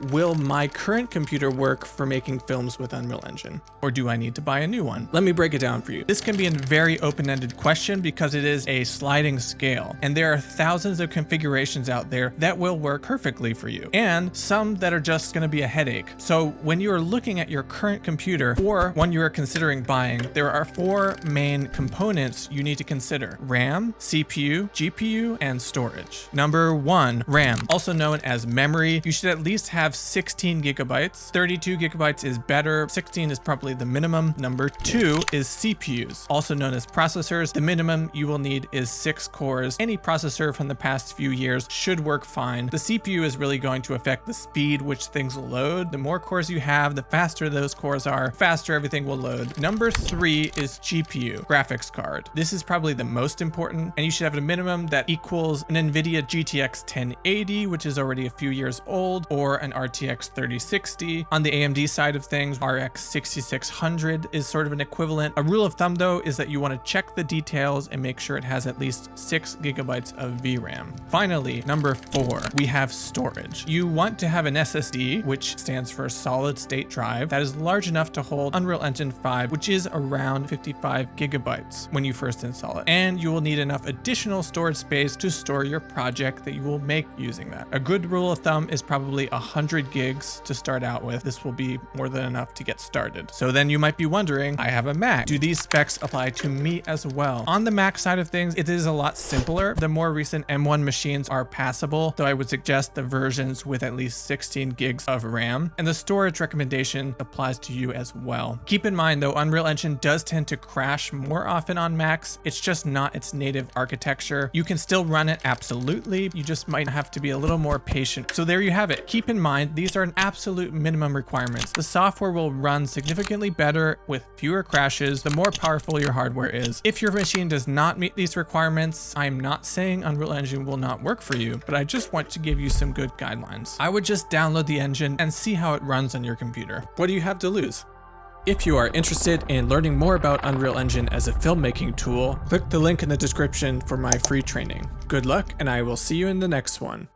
will my current computer work for making films with Unreal Engine? Or do I need to buy a new one? Let me break it down for you. This can be a very open-ended question because it is a sliding scale, and there are thousands of configurations out there that will work perfectly for you, and some that are just going to be a headache. So when you are looking at your current computer or one you are considering buying, there are 4 main components you need to consider: RAM, CPU, GPU, and storage. Number 1, RAM, also known as memory. You should at least have 16 gigabytes. 32 gigabytes is better. 16 is probably the minimum. Number 2 is CPUs, also known as processors. The minimum you will need is 6 cores. Any processor from the past few years should work fine. The CPU is really going to affect the speed which things will load. The more cores you have, the faster those cores are, faster everything will load. Number 3 is GPU, graphics card. This is probably the most important, and you should have a minimum that equals an NVIDIA GTX 1080, which is already a few years old, or an RTX 3060. On the AMD side of things, RX 6600 is sort of an equivalent. A rule of thumb though is that you want to check the details and make sure it has at least 6 gigabytes of VRAM. Finally, number 4, we have storage. You want to have an SSD, which stands for solid state drive, that is large enough to hold Unreal Engine 5, which is around 55 gigabytes when you first install it. And you will need enough additional storage space to store your project that you will make using that. A good rule of thumb is probably 100 gigs to start out with. This will be more than enough to get started. So then you might be wondering, I have a Mac. Do these specs apply to me as well? On the Mac side of things, it is a lot simpler. The more recent M1 machines are passable, though I would suggest the versions with at least 16 gigs of RAM, and the storage recommendation applies to you as well. Keep in mind though, Unreal Engine does tend to crash more often on Macs. It's just not its native architecture. You can still run it, absolutely. You just might have to be a little more patient. So there you have it. Keep in mind, these are an absolute minimum requirements. The software will run significantly better with fewer crashes, the more powerful your hardware is. If your machine does not meet these requirements, I'm not saying Unreal Engine will not work for you, but I just want to give you some good guidelines. I would just download the engine and see how it runs on your computer. What do you have to lose? If you are interested in learning more about Unreal Engine as a filmmaking tool, click the link in the description for my free training. Good luck, and I will see you in the next one.